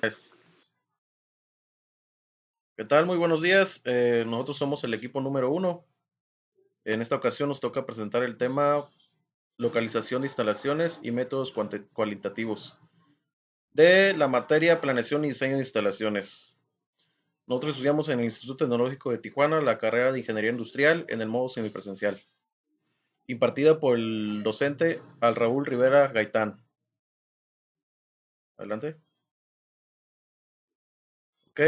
Pues, ¿qué tal? Muy buenos días. Nosotros somos el equipo número uno. En esta ocasión nos toca presentar el tema localización de instalaciones y métodos cualitativos de la materia planeación y diseño de instalaciones. Nosotros estudiamos en el Instituto Tecnológico de Tijuana la carrera de Ingeniería Industrial en el modo semipresencial, impartida por el docente Al Raúl Rivera Gaitán. Adelante. Ok.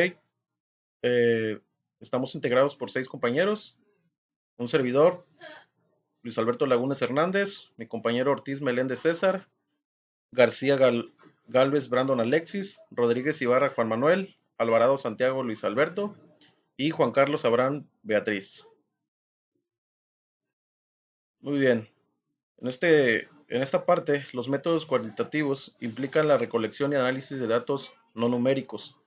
eh, Estamos integrados por 6 compañeros, un servidor, Luis Alberto Lagunes Hernández, mi compañero Ortiz Meléndez César, Galvez Brandon Alexis, Rodríguez Ibarra Juan Manuel, Alvarado Santiago Luis Alberto y Juan Carlos Abraham Beatriz. Muy bien. En esta parte, los métodos cualitativos implican la recolección y análisis de datos no numéricos,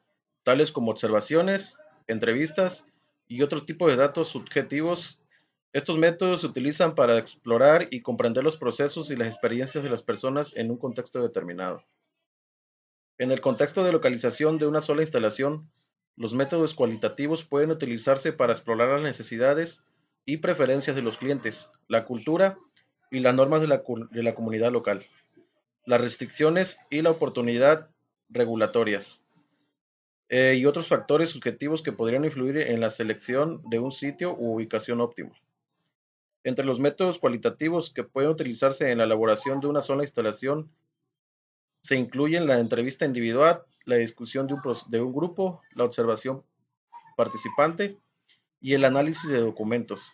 tales como observaciones, entrevistas y otro tipo de datos subjetivos. Estos métodos se utilizan para explorar y comprender los procesos y las experiencias de las personas en un contexto determinado. En el contexto de localización de una sola instalación, los métodos cualitativos pueden utilizarse para explorar las necesidades y preferencias de los clientes, la cultura y las normas de la comunidad local, las restricciones y la oportunidad regulatorias, y otros factores subjetivos que podrían influir en la selección de un sitio u ubicación óptimo. Entre los métodos cualitativos que pueden utilizarse en la elaboración de una sola instalación se incluyen la entrevista individual, la discusión de un grupo, la observación participante y el análisis de documentos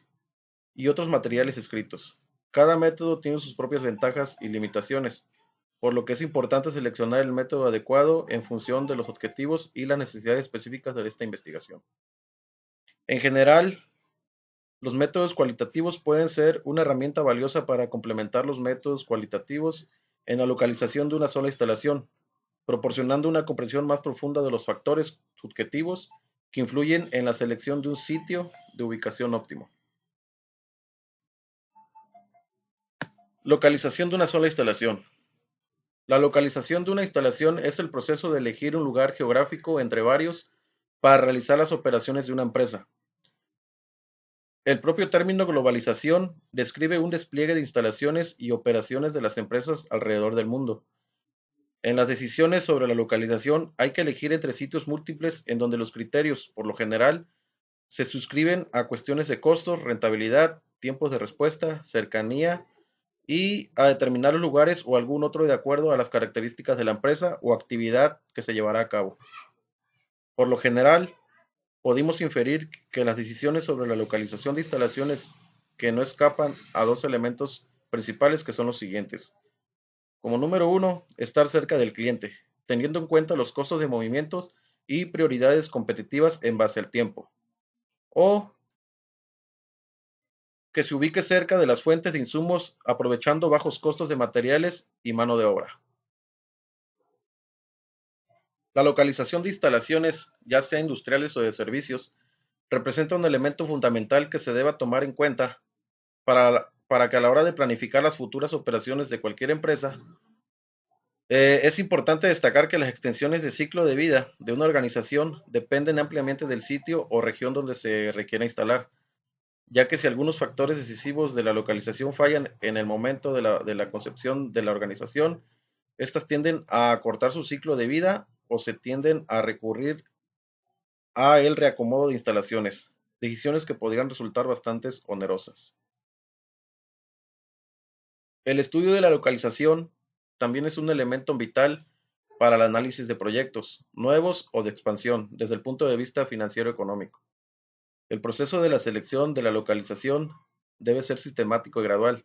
y otros materiales escritos. Cada método tiene sus propias ventajas y limitaciones, por lo que es importante seleccionar el método adecuado en función de los objetivos y las necesidades específicas de esta investigación. En general, los métodos cualitativos pueden ser una herramienta valiosa para complementar los métodos cualitativos en la localización de una sola instalación, proporcionando una comprensión más profunda de los factores subjetivos que influyen en la selección de un sitio de ubicación óptimo. Localización de una sola instalación. La localización de una instalación es el proceso de elegir un lugar geográfico entre varios para realizar las operaciones de una empresa. El propio término globalización describe un despliegue de instalaciones y operaciones de las empresas alrededor del mundo. En las decisiones sobre la localización hay que elegir entre sitios múltiples en donde los criterios, por lo general, se suscriben a cuestiones de costos, rentabilidad, tiempos de respuesta, cercanía y a determinar los lugares o algún otro de acuerdo a las características de la empresa o actividad que se llevará a cabo. Por lo general, podemos inferir que las decisiones sobre la localización de instalaciones que no escapan a dos elementos principales que son los siguientes. Como número uno, estar cerca del cliente, teniendo en cuenta los costos de movimientos y prioridades competitivas en base al tiempo. O que se ubique cerca de las fuentes de insumos, aprovechando bajos costos de materiales y mano de obra. La localización de instalaciones, ya sea industriales o de servicios, representa un elemento fundamental que se deba tomar en cuenta para que a la hora de planificar las futuras operaciones de cualquier empresa, es importante destacar que las extensiones de ciclo de vida de una organización dependen ampliamente del sitio o región donde se requiera instalar, ya que si algunos factores decisivos de la localización fallan en el momento de la concepción de la organización, estas tienden a acortar su ciclo de vida o se tienden a recurrir a el reacomodo de instalaciones, decisiones que podrían resultar bastante onerosas. El estudio de la localización también es un elemento vital para el análisis de proyectos, nuevos o de expansión, desde el punto de vista financiero-económico. El proceso de la selección de la localización debe ser sistemático y gradual,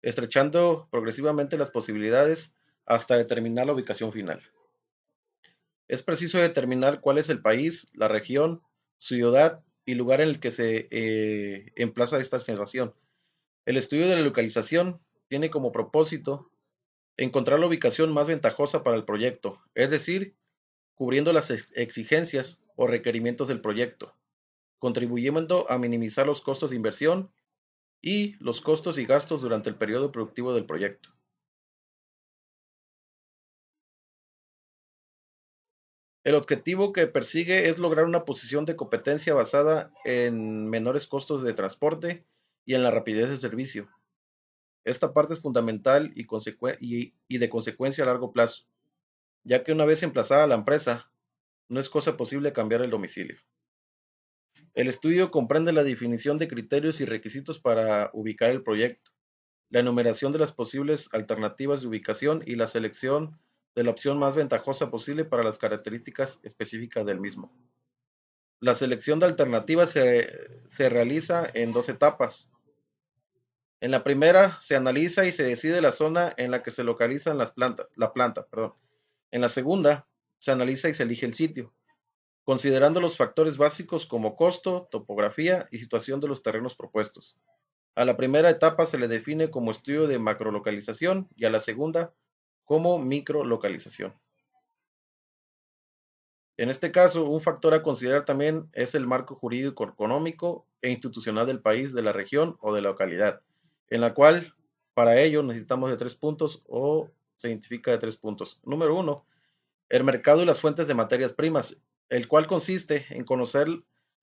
estrechando progresivamente las posibilidades hasta determinar la ubicación final. Es preciso determinar cuál es el país, la región, su ciudad y lugar en el que se emplaza esta observación. El estudio de la localización tiene como propósito encontrar la ubicación más ventajosa para el proyecto, es decir, cubriendo las exigencias o requerimientos del proyecto, contribuyendo a minimizar los costos de inversión y los costos y gastos durante el periodo productivo del proyecto. El objetivo que persigue es lograr una posición de competencia basada en menores costos de transporte y en la rapidez de servicio. Esta parte es fundamental y de consecuencia a largo plazo, ya que una vez emplazada la empresa, no es cosa posible cambiar el domicilio. El estudio comprende la definición de criterios y requisitos para ubicar el proyecto, la enumeración de las posibles alternativas de ubicación y la selección de la opción más ventajosa posible para las características específicas del mismo. La selección de alternativas se realiza en dos etapas. En la primera, se analiza y se decide la zona en la que se localiza la planta. Perdón. En la segunda, se analiza y se elige el sitio, considerando los factores básicos como costo, topografía y situación de los terrenos propuestos. A la primera etapa se le define como estudio de macrolocalización y a la segunda como microlocalización. En este caso, un factor a considerar también es el marco jurídico, económico e institucional del país, de la región o de la localidad, en la cual para ello necesitamos de 3 puntos o se identifica de 3 puntos. Número uno, el mercado y las fuentes de materias primas, el cual consiste en conocer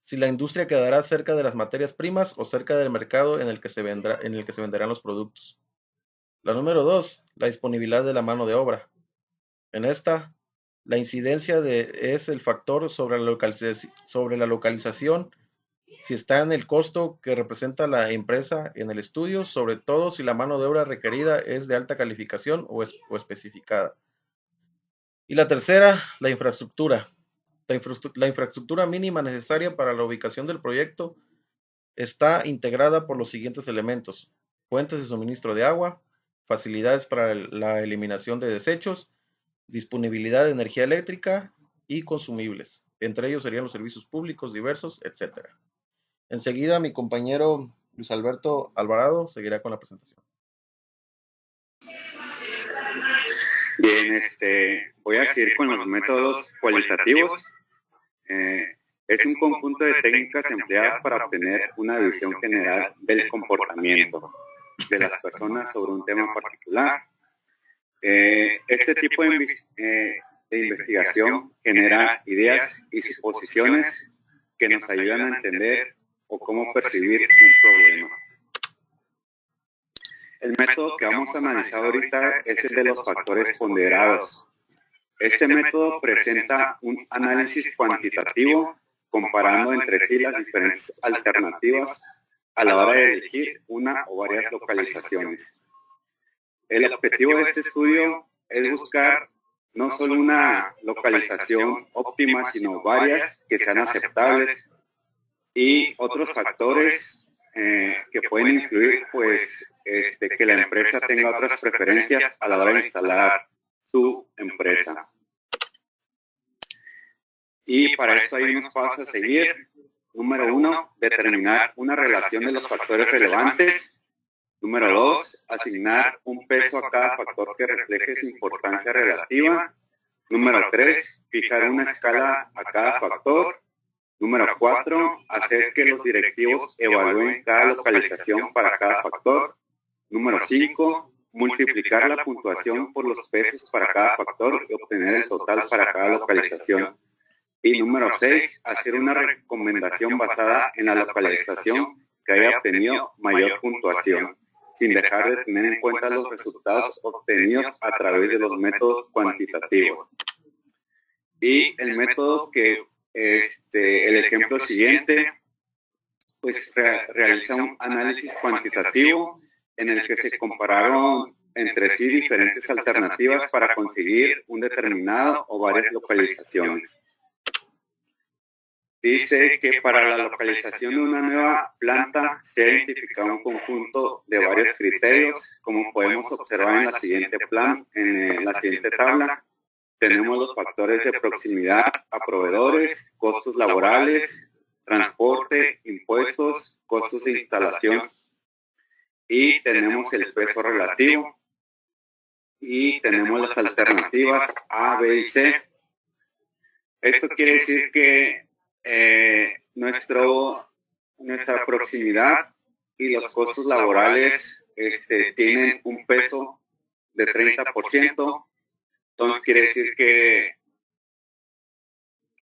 si la industria quedará cerca de las materias primas o cerca del mercado en el que se venderán los productos. La número dos, la disponibilidad de la mano de obra. En esta, la incidencia es el factor sobre la localización, si está en el costo que representa la empresa en el estudio, sobre todo si la mano de obra requerida es de alta calificación o especificada. Y la tercera, la infraestructura. La infraestructura mínima necesaria para la ubicación del proyecto está integrada por los siguientes elementos: fuentes de suministro de agua, facilidades para la eliminación de desechos, disponibilidad de energía eléctrica y consumibles. Entre ellos serían los servicios públicos diversos, etcétera. Enseguida mi compañero Luis Alberto Alvarado seguirá con la presentación. Bien, voy a seguir con los métodos cualitativos. Es un conjunto de técnicas empleadas para obtener una visión general del comportamiento de las personas sobre un tema particular. Este tipo de investigación genera ideas y suposiciones que nos ayudan a entender o cómo percibir un problema. El método que vamos a analizar ahorita es el de los factores ponderados. Este método presenta un análisis cuantitativo comparando entre sí las diferentes alternativas a la hora de elegir una o varias localizaciones. El objetivo de este estudio es buscar no solo una localización óptima, sino varias que sean aceptables y otros factores que pueden incluir que la empresa tenga otras preferencias a la hora de instalar su empresa. Y para esto hay unos pasos a seguir. Número 1, determinar una relación de los factores relevantes. Número 2, asignar un peso a cada factor que refleje su importancia relativa. Número 3, fijar una escala a cada factor. Número 4, hacer que los directivos evalúen cada localización para cada factor. Número 5, multiplicar la puntuación por los pesos para cada factor y obtener el total para cada localización. Y número 6, hacer una recomendación basada en la localización que haya obtenido mayor puntuación, sin dejar de tener en cuenta los resultados obtenidos a través de los métodos cuantitativos. Y el método que el ejemplo siguiente, pues realiza un análisis cuantitativo en el que se compararon entre sí diferentes alternativas para conseguir un determinado o varias localizaciones. Dice que para la localización de una nueva planta se ha identificado un conjunto de varios criterios, como podemos observar en la siguiente tabla. Tenemos los factores de proximidad a proveedores, costos laborales, transporte, impuestos, costos de instalación, y tenemos el peso relativo, y tenemos las alternativas A, B y C. Esto quiere decir que nuestra proximidad y los costos laborales tienen un peso de 30%. Entonces quiere decir que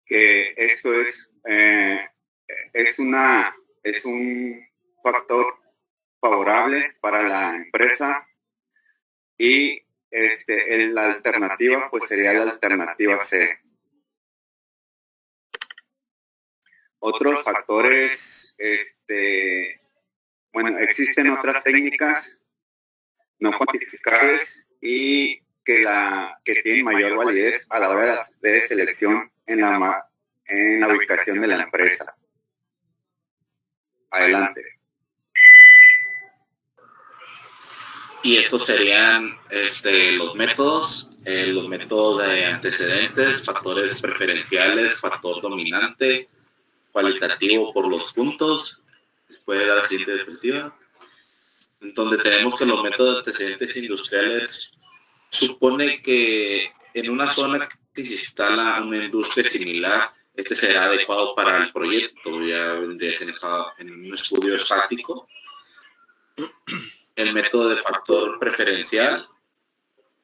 que esto es un factor favorable para la empresa, y la alternativa pues sería la alternativa C. Otros factores, existen otras técnicas no cuantificables y que tienen mayor validez a la hora de selección en la ubicación de la empresa. Adelante. Y estos serían los métodos de antecedentes, factores preferenciales, factor dominante, cualitativo por los puntos. Después de la siguiente diapositiva, donde tenemos que los métodos de antecedentes industriales supone que en una zona que se instala una industria similar, será adecuado para el proyecto, ya vendría en un estudio estático. El método de factor preferencial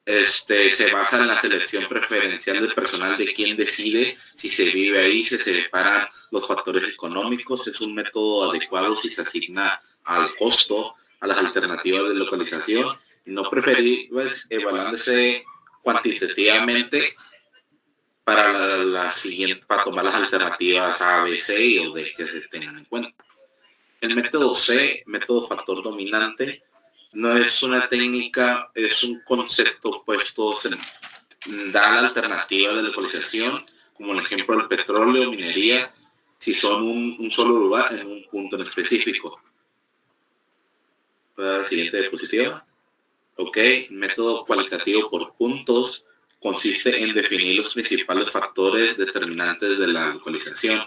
se basa en la selección preferencial del personal de quien decide si se vive ahí, se separan los factores económicos. Es un método adecuado si se asigna al costo, a las alternativas de localización, y no preferibles evaluándose cuantitativamente para para tomar las alternativas A, B, C o D que se tengan en cuenta. El método C, método factor dominante, no es una técnica, es un concepto puesto, da la alternativa de localización, como el ejemplo del petróleo, minería, si son un solo lugar en un punto en específico. Para la siguiente diapositiva. Ok, método cualitativo por puntos consiste en definir los principales factores determinantes de la localización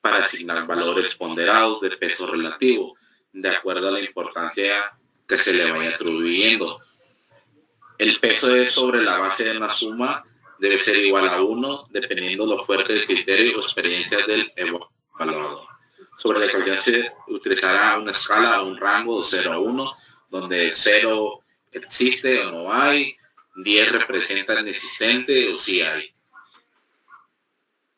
para asignar valores ponderados de peso relativo, de acuerdo a la importancia que se le vaya atribuyendo. El peso es sobre la base de una suma, debe ser igual a 1, dependiendo lo fuerte del criterio o experiencia del evaluador. Sobre la calidad se utilizará una escala o un rango de 0 a 1, donde 0 existe o no hay, 10 representa inexistente o sí hay.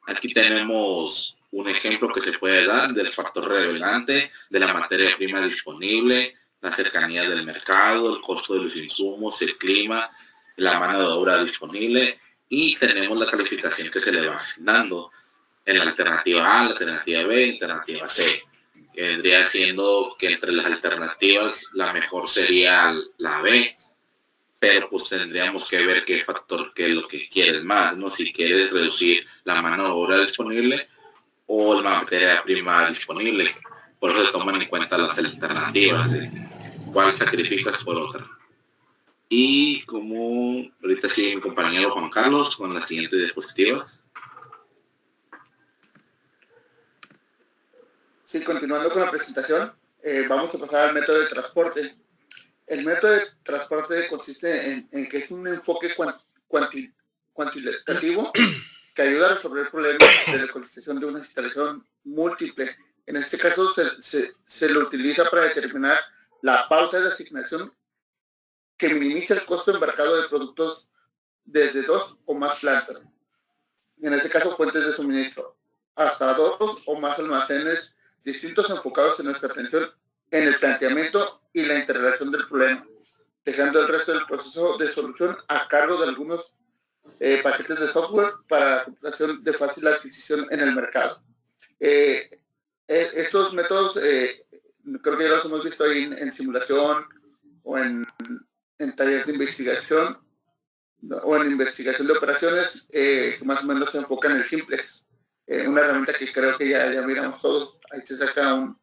Aquí tenemos un ejemplo que se puede dar del factor relevante de la materia prima disponible, la cercanía del mercado, el costo de los insumos, el clima, la mano de obra disponible, y tenemos la calificación que se le va asignando en la alternativa A, la alternativa B, la alternativa C. Que vendría siendo que entre las alternativas la mejor sería la B, pero pues tendríamos que ver qué factor, qué es lo que quieres más, ¿no? Si quieres reducir la mano de obra disponible o la materia prima disponible. Por eso se toman en cuenta las alternativas de cuál sacrificas por otra. Y como ahorita sigue mi compañero Juan Carlos con la siguiente diapositiva. Sí, continuando con la presentación, vamos a pasar al método de transporte. El método de transporte consiste en que es un enfoque cuantitativo que ayuda a resolver problemas de localización de una instalación múltiple. En este caso se lo utiliza para determinar la pauta de asignación que minimiza el costo embarcado de productos desde 2 o más plantas. En este caso, fuentes de suministro, hasta 2 o más almacenes distintos enfocados en nuestra atención en el planteamiento y la interrelación del problema, dejando el resto del proceso de solución a cargo de algunos paquetes de software para la computación de fácil adquisición en el mercado. Estos métodos creo que ya los hemos visto ahí en simulación o en talleres de investigación, ¿no? O en investigación de operaciones que más o menos se enfocan en el Simplex, una herramienta que creo que ya miramos todos. Ahí se saca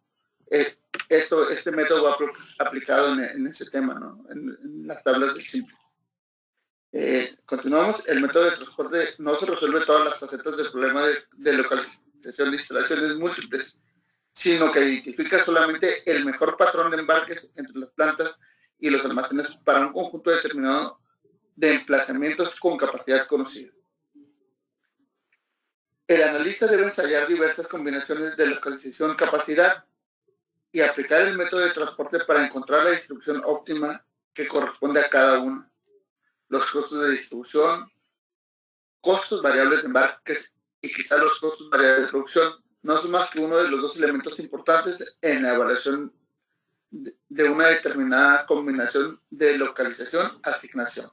este método va aplicado en ese tema, ¿no? En las tablas del Simplex. Continuamos. El método de transporte no se resuelve todas las facetas del problema de localización de instalaciones múltiples, sino que identifica solamente el mejor patrón de embarques entre las plantas y los almacenes para un conjunto determinado de emplazamientos con capacidad conocida. El analista debe ensayar diversas combinaciones de localización-capacidad y aplicar el método de transporte para encontrar la distribución óptima que corresponde a cada una. Los costos de distribución, costos variables de embarques y quizá los costos variables de producción no son más que uno de los dos elementos importantes en la evaluación de una determinada combinación de localización-asignación.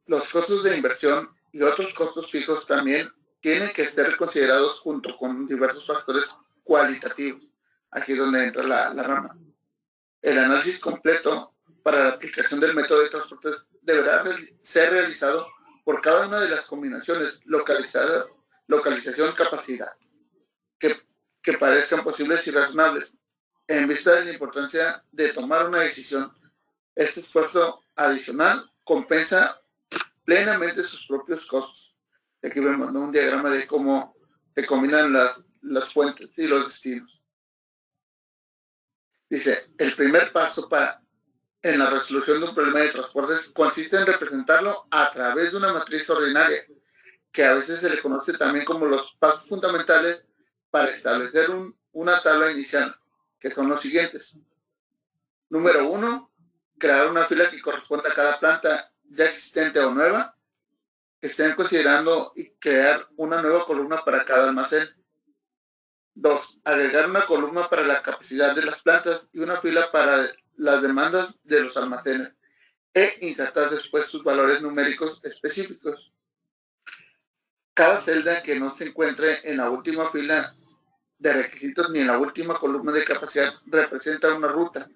Los costos de inversión y otros costos fijos también tienen que ser considerados junto con diversos factores cualitativos. Aquí es donde entra la rama. El análisis completo para la aplicación del método de transporte deberá ser realizado por cada una de las combinaciones localización-capacidad que parezcan posibles y razonables. En vista de la importancia de tomar una decisión, este esfuerzo adicional compensa plenamente sus propios costos. Aquí vemos, ¿no?, un diagrama de cómo se combinan las fuentes y los destinos. Dice, el primer paso en la resolución de un problema de transportes consiste en representarlo a través de una matriz ordinaria, que a veces se le conoce también como los pasos fundamentales para establecer una tabla inicial, que son los siguientes. Número 1, crear una fila que corresponda a cada planta ya existente o nueva, que estén considerando y crear una nueva columna para cada almacén. 2, agregar una columna para la capacidad de las plantas y una fila para las demandas de los almacenes e insertar después sus valores numéricos específicos. Cada celda que no se encuentre en la última fila de requisitos ni en la última columna de capacidad representa una ruta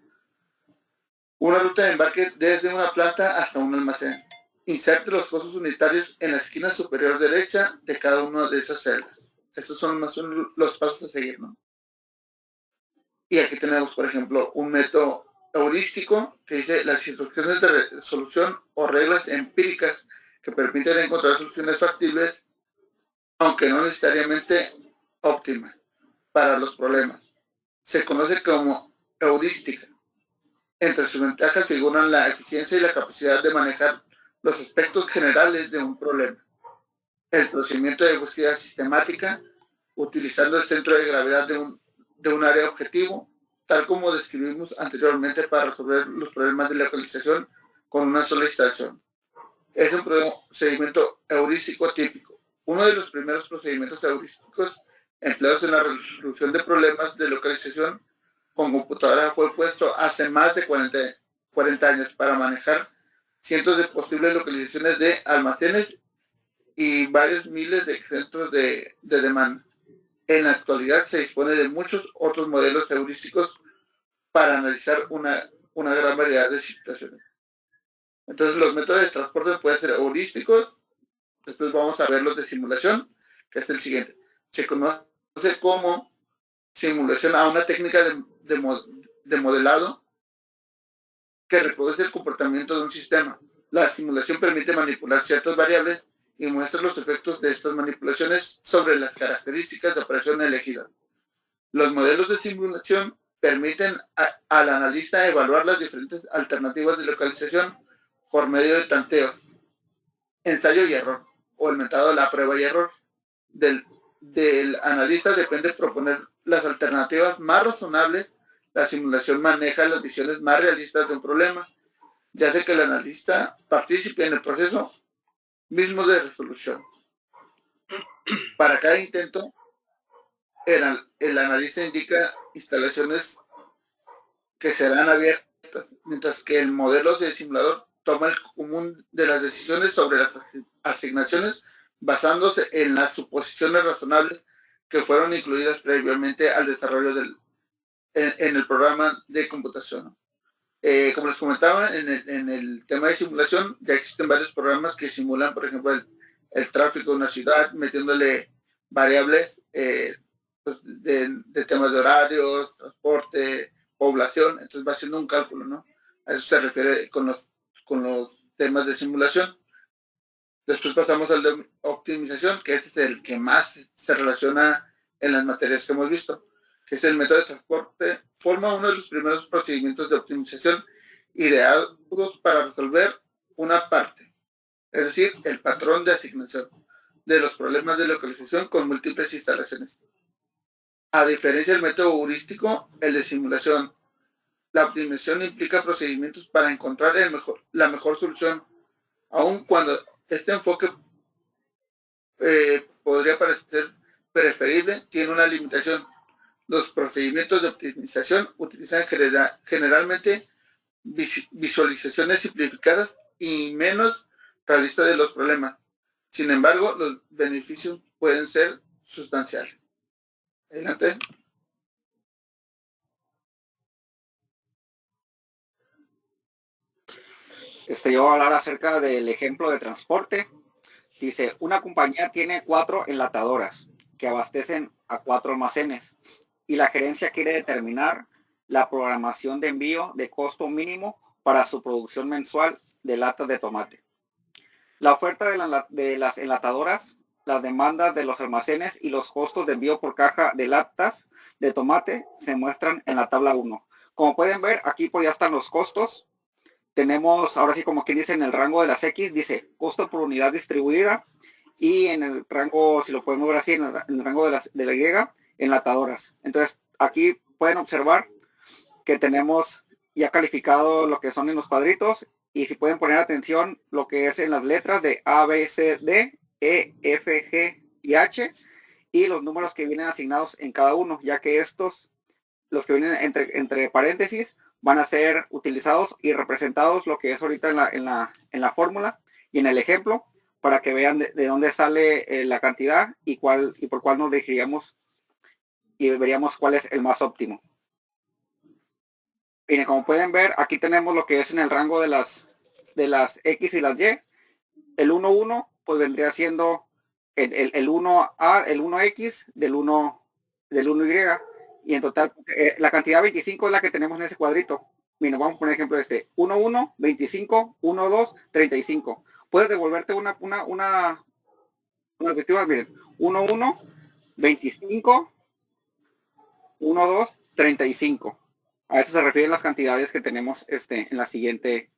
de embarque desde una planta hasta un almacén. Inserte los costos unitarios en la esquina superior derecha de cada una de esas celdas. Estos son los pasos a seguir, ¿no? Y aquí tenemos, por ejemplo, un método heurístico que dice las instrucciones de resolución o reglas empíricas que permiten encontrar soluciones factibles, aunque no necesariamente óptimas, para los problemas. Se conoce como heurística. Entre sus ventajas figuran la eficiencia y la capacidad de manejar los aspectos generales de un problema. El procedimiento de búsqueda sistemática, utilizando el centro de gravedad de un área objetivo, tal como describimos anteriormente para resolver los problemas de localización con una sola instalación. Es un procedimiento heurístico típico. Uno de los primeros procedimientos heurísticos empleados en la resolución de problemas de localización con computadora fue puesto hace más de 40 años para manejar cientos de posibles localizaciones de almacenes y varios miles de centros de demanda. En la actualidad se dispone de muchos otros modelos heurísticos para analizar una gran variedad de situaciones. Entonces los métodos de transporte pueden ser heurísticos. Después vamos a ver los de simulación, que es el siguiente. Se conoce como simulación a una técnica de modelado que reproduce el comportamiento de un sistema. La simulación permite manipular ciertas variables y muestra los efectos de estas manipulaciones sobre las características de operación elegida. Los modelos de simulación permiten al analista evaluar las diferentes alternativas de localización por medio de tanteos, ensayo y error, o el método de la prueba y error. Del analista depende proponer las alternativas más razonables. La simulación maneja las visiones más realistas de un problema, ya sea que el analista participe en el proceso mismo de resolución. Para cada intento, el analista indica instalaciones que serán abiertas, mientras que el modelo del simulador toma el común de las decisiones sobre las asignaciones basándose en las suposiciones razonables que fueron incluidas previamente al desarrollo en el programa de computación. Como les comentaba, en el tema de simulación ya existen varios programas que simulan, por ejemplo, el tráfico de una ciudad, metiéndole variables pues de temas de horarios, transporte, población. Entonces va haciendo un cálculo, ¿no? A eso se refiere con los temas de simulación. Después pasamos al de optimización, que este es el que más se relaciona en las materias que hemos visto, que es el método de transporte. Forma uno de los primeros procedimientos de optimización ideados para resolver una parte, es decir, el patrón de asignación de los problemas de localización con múltiples instalaciones. A diferencia del método heurístico, el de simulación, la optimización implica procedimientos para encontrar la mejor solución, aun cuando este enfoque podría parecer preferible, tiene una limitación. Los procedimientos de optimización utilizan generalmente visualizaciones simplificadas y menos realistas de los problemas. Sin embargo, los beneficios pueden ser sustanciales. Adelante. Yo voy a hablar acerca del ejemplo de transporte. Dice, una compañía tiene 4 enlatadoras que abastecen a 4 almacenes y la gerencia quiere determinar la programación de envío de costo mínimo para su producción mensual de latas de tomate. La oferta de las enlatadoras, las demandas de los almacenes y los costos de envío por caja de latas de tomate se muestran en la tabla 1. Como pueden ver, aquí pues ya están los costos. Tenemos, ahora sí como quien dice, en el rango de las X, dice costo por unidad distribuida, y en el rango, si lo podemos ver así, en el rango de la Y, enlatadoras. Entonces, aquí pueden observar que tenemos ya calificado lo que son en los cuadritos, y si pueden poner atención lo que es en las letras de A, B, C, D, E, F, G y H, y los números que vienen asignados en cada uno, ya que estos, los que vienen entre paréntesis, van a ser utilizados y representados lo que es ahorita en la fórmula y en el ejemplo, para que vean de dónde sale la cantidad y por cuál nos dirigiríamos y veríamos cuál es el más óptimo. Miren, como pueden ver, aquí tenemos lo que es en el rango de las X y las Y. El 1,1 pues vendría siendo el 1A, el 1X del 1Y. Y en total, la cantidad 25 es la que tenemos en ese cuadrito. Miren, vamos a poner ejemplo de 1,1, 25, 1,2, 35. Puedes devolverte una objetiva, miren, 1,1, 25, 1,2, 35. A eso se refieren las cantidades que tenemos en la siguiente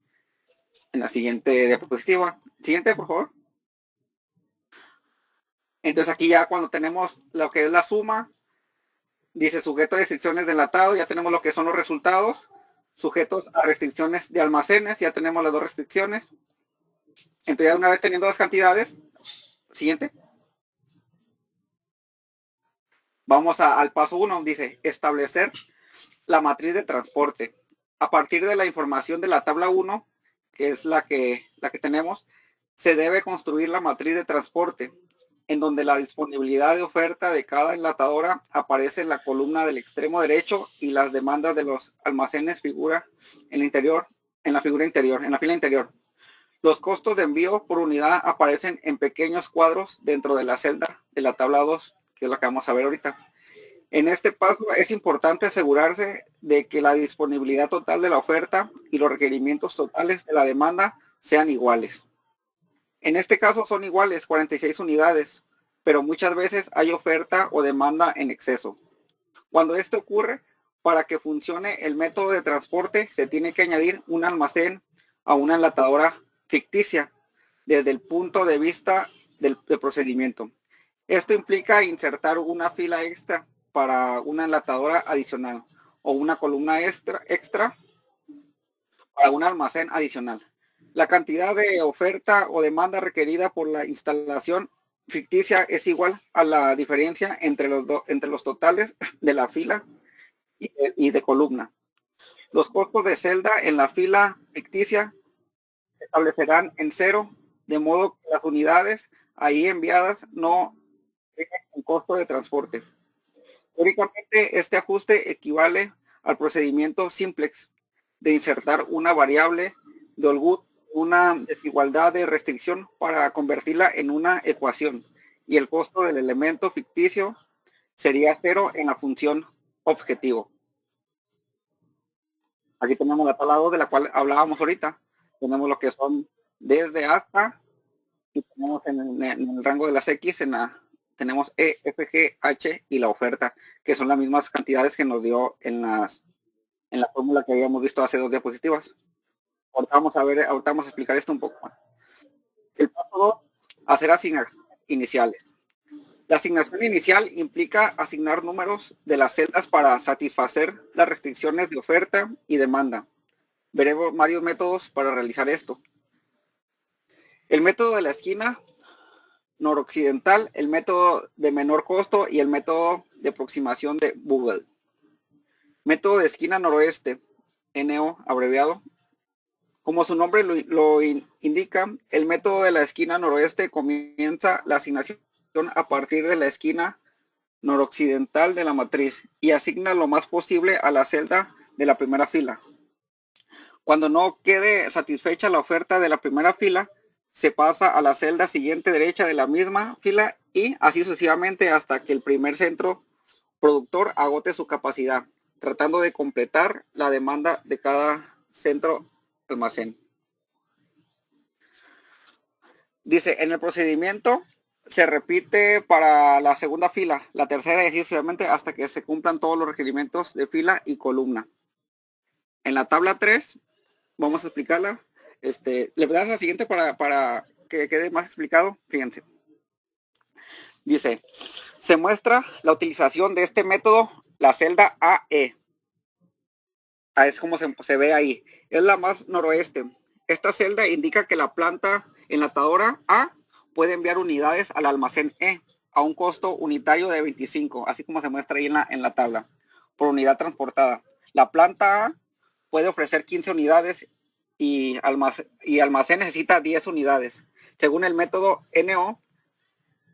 diapositiva. Siguiente, por favor. Entonces aquí ya cuando tenemos lo que es la suma, dice sujeto a restricciones de enlatado, ya tenemos lo que son los resultados. Sujetos a restricciones de almacenes, ya tenemos las 2 restricciones. Entonces ya una vez teniendo las cantidades, siguiente. Vamos al paso 1, dice establecer la matriz de transporte. A partir de la información de la tabla 1, que es la que tenemos, se debe construir la matriz de transporte, en donde la disponibilidad de oferta de cada enlatadora aparece en la columna del extremo derecho y las demandas de los almacenes figura en la fila interior. Los costos de envío por unidad aparecen en pequeños cuadros dentro de la celda de la tabla 2, que es lo que vamos a ver ahorita. En este paso es importante asegurarse de que la disponibilidad total de la oferta y los requerimientos totales de la demanda sean iguales. En este caso son iguales, 46 unidades, pero muchas veces hay oferta o demanda en exceso. Cuando esto ocurre, para que funcione el método de transporte, se tiene que añadir un almacén a una enlatadora ficticia desde el punto de vista del procedimiento. Esto implica insertar una fila extra para una enlatadora adicional o una columna extra para un almacén adicional. La cantidad de oferta o demanda requerida por la instalación ficticia es igual a la diferencia entre los totales de la fila y de columna. Los costos de celda en la fila ficticia se establecerán en 0, de modo que las unidades ahí enviadas no tengan un costo de transporte. Teóricamente, este ajuste equivale al procedimiento simplex de insertar una variable de Holguth, una desigualdad de restricción, para convertirla en una ecuación, y el costo del elemento ficticio sería 0 en la función objetivo. Aquí tenemos la tabla 2 de la cual hablábamos ahorita. Tenemos lo que son desde hasta, y tenemos en el rango de las X, tenemos E, F, G, H y la oferta, que son las mismas cantidades que nos dio en la fórmula que habíamos visto hace 2 diapositivas. Ahorita vamos a explicar esto un poco más. El paso 2, hacer asignaciones iniciales. La asignación inicial implica asignar números de las celdas para satisfacer las restricciones de oferta y demanda. Veremos varios métodos para realizar esto. El método de la esquina noroccidental, el método de menor costo y el método de aproximación de Google. Método de esquina noroeste, NO abreviado. Como su nombre lo indica, el método de la esquina noroeste comienza la asignación a partir de la esquina noroccidental de la matriz y asigna lo más posible a la celda de la primera fila. Cuando no quede satisfecha la oferta de la primera fila, se pasa a la celda siguiente derecha de la misma fila y así sucesivamente hasta que el primer centro productor agote su capacidad, tratando de completar la demanda de cada centro almacén. Dice, en el procedimiento se repite para la segunda fila, la tercera y así sucesivamente hasta que se cumplan todos los requerimientos de fila y columna. En la tabla 3, vamos a explicarla. Le das la siguiente para que quede más explicado. Fíjense. Dice, se muestra la utilización de este método, la celda AE. Es como se ve ahí. Es la más noroeste. Esta celda indica que la planta enlatadora A puede enviar unidades al almacén E a un costo unitario de 25, así como se muestra ahí en la tabla, por unidad transportada. La planta A puede ofrecer 15 unidades y almacén necesita 10 unidades. Según el método NO,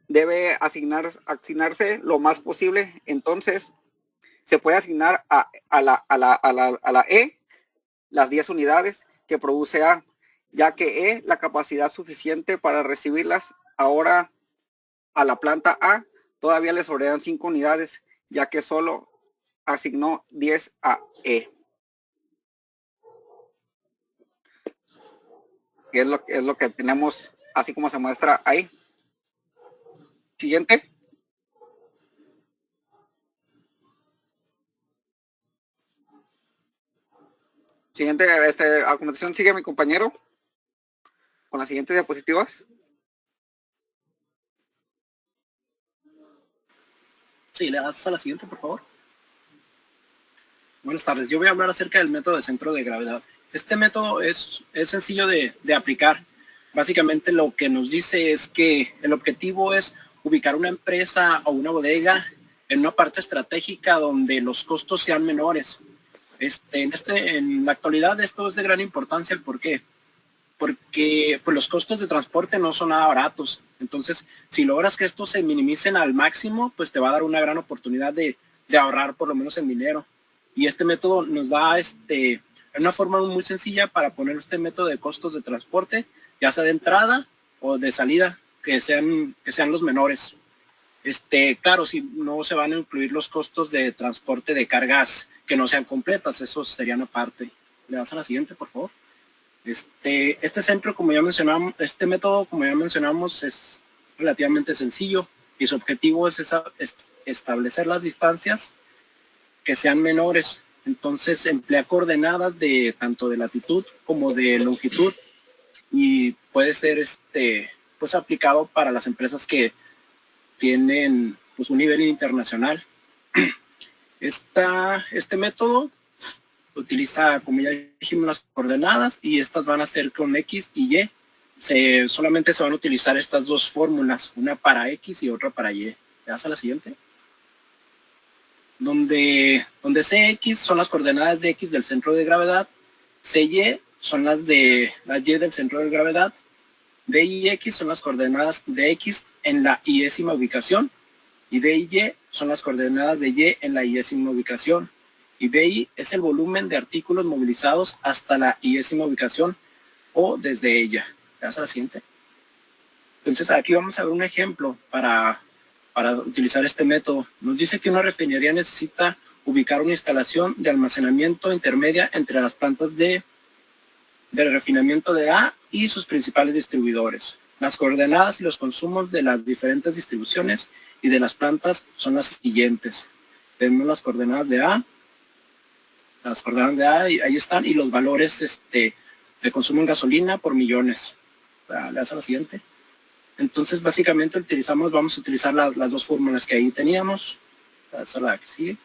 debe asignarse lo más posible. Entonces, se puede asignar a la E las 10 unidades que produce A, ya que E la capacidad suficiente para recibirlas. Ahora a la planta A todavía le sobran 5 unidades, ya que solo asignó 10 a E. Que es lo que tenemos, así como se muestra ahí. Siguiente. Siguiente, a continuación sigue mi compañero con las siguientes diapositivas. Sí, le das a la siguiente, por favor. Buenas tardes. Yo voy a hablar acerca del método de centro de gravedad. Este método es sencillo de aplicar. Básicamente lo que nos dice es que el objetivo es ubicar una empresa o una bodega en una parte estratégica donde los costos sean menores. En la actualidad esto es de gran importancia. ¿Por qué? Porque pues, los costos de transporte no son nada baratos. Entonces, si logras que estos se minimicen al máximo, pues te va a dar una gran oportunidad de ahorrar por lo menos en dinero. Y este método nos da una forma muy sencilla para poner este método de costos de transporte, ya sea de entrada o de salida, que sean los menores. Claro, si no se van a incluir los costos de transporte de cargas que no sean completas, esos serían aparte. Le das a la siguiente, por favor. Este centro, como ya mencionamos, este método, como ya mencionamos, es relativamente sencillo y su objetivo es establecer las distancias que sean menores. Entonces emplea coordenadas de tanto de latitud como de longitud y puede ser pues aplicado para las empresas que tienen pues un nivel internacional. Este método utiliza, como ya dijimos, las coordenadas y estas van a ser con X y Y. Solamente se van a utilizar estas dos fórmulas, una para X y otra para Y. ¿Le das a la siguiente? Donde CX son las coordenadas de X del centro de gravedad, CY son las Y del centro de gravedad, D y X son las coordenadas de X en la y-ésima ubicación, y D y Y son las coordenadas de Y en la y-ésima ubicación, y BI es el volumen de artículos movilizados hasta la y-ésima ubicación o desde ella. ¿Le das a la siguiente? Entonces aquí vamos a ver un ejemplo para utilizar este método. Nos dice que una refinería necesita ubicar una instalación de almacenamiento intermedia entre las plantas de refinamiento de A y sus principales distribuidores. Las coordenadas y los consumos de las diferentes distribuciones y de las plantas son las siguientes. Tenemos las coordenadas de A, y ahí están, y los valores de consumo en gasolina por millones. Le das a la siguiente. Entonces, básicamente vamos a utilizar las dos fórmulas que ahí teníamos. Esa es la que sigue.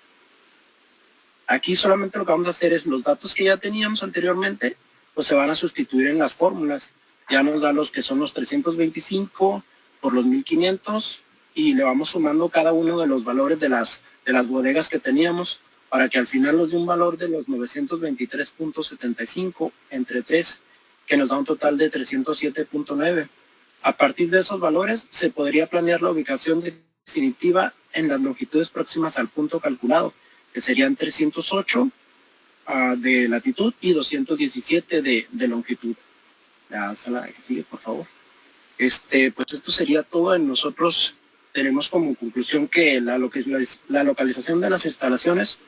Aquí solamente lo que vamos a hacer es los datos que ya teníamos anteriormente, pues se van a sustituir en las fórmulas. Ya nos da los que son los 325, por los 1500 y le vamos sumando cada uno de los valores de las bodegas que teníamos para que al final nos dé un valor de los 923.75 entre 3, que nos da un total de 307.9. A partir de esos valores se podría planear la ubicación definitiva en las longitudes próximas al punto calculado, que serían 308 de latitud y 217 de longitud. La sala que sigue, por favor. Pues esto sería todo. Nosotros tenemos como conclusión que la localización de las instalaciones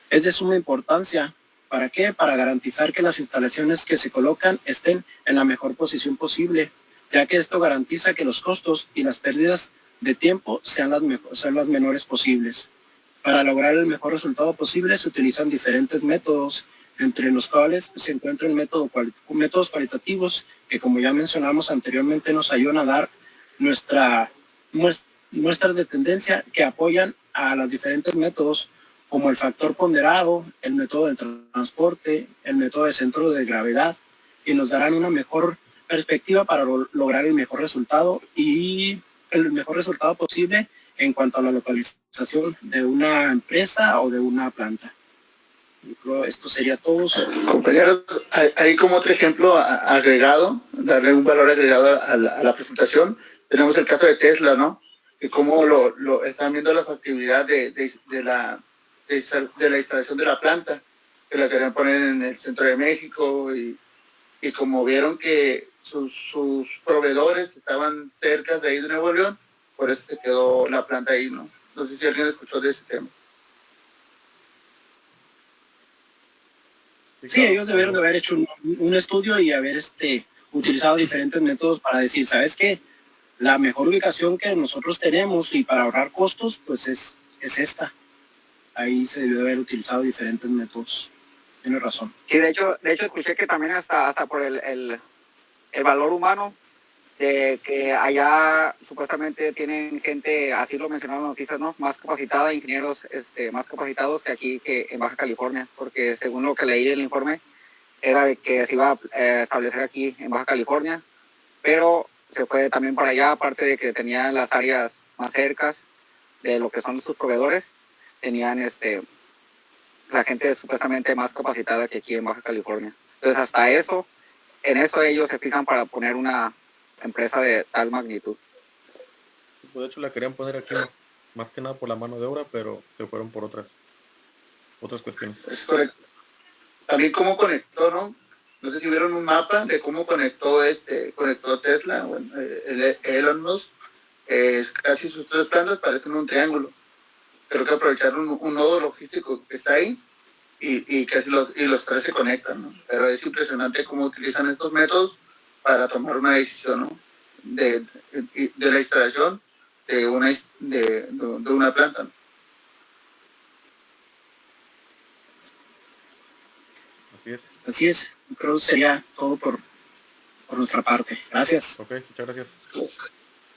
es de suma importancia. ¿Para qué? Para garantizar que las instalaciones que se colocan estén en la mejor posición posible, ya que esto garantiza que los costos y las pérdidas de tiempo sean las menores posibles. Para lograr el mejor resultado posible se utilizan diferentes métodos, entre los cuales se encuentran métodos cualitativos que, como ya mencionamos anteriormente, nos ayudan a dar muestras de tendencia que apoyan a los diferentes métodos, como el factor ponderado, el método de transporte, el método de centro de gravedad, y nos darán una mejor perspectiva para lograr el mejor resultado y el mejor resultado posible en cuanto a la localización de una empresa o de una planta. Yo creo esto sería todo. Compañeros, hay como otro ejemplo agregado, darle un valor agregado a la presentación. Tenemos el caso de Tesla, ¿no? Que cómo lo están viendo la factibilidad de la instalación de la planta, que la querían poner en el centro de México, y como vieron que sus proveedores estaban cerca de ahí de Nuevo León, por eso se quedó la planta ahí, ¿no? No sé si alguien escuchó de ese tema. Sí, ellos debieron de haber hecho un estudio y haber utilizado diferentes métodos para decir, ¿sabes qué? La mejor ubicación que nosotros tenemos y para ahorrar costos, pues es esta. Ahí se debió de haber utilizado diferentes métodos. Tiene razón. Sí, de hecho escuché que también hasta por el valor humano, de que allá supuestamente tienen gente, así lo mencionaron las noticias, ¿no? Más capacitada, ingenieros más capacitados que aquí, que en Baja California, porque según lo que leí del informe, era de que se iba a establecer aquí en Baja California, pero se fue también para allá, aparte de que tenían las áreas más cercas de lo que son sus proveedores, tenían la gente supuestamente más capacitada que aquí en Baja California. Entonces hasta eso, en eso ellos se fijan para poner una empresa de tal magnitud. Pues de hecho la querían poner aquí más que nada por la mano de obra, pero se fueron por otras cuestiones. Es correcto. También cómo conectó, ¿no? No sé si vieron un mapa de cómo conectó Tesla, bueno, Elon Musk, casi sus 3 plantas parecen un triángulo. Creo que aprovecharon un nodo logístico que está ahí y casi los 3 se conectan, ¿no? Pero es impresionante cómo utilizan estos métodos para tomar una decisión, ¿no? de la instalación de una planta, ¿no? Así es. Creo que sería todo por nuestra parte. Gracias. Ok, muchas gracias.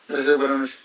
Gracias, buenas noches.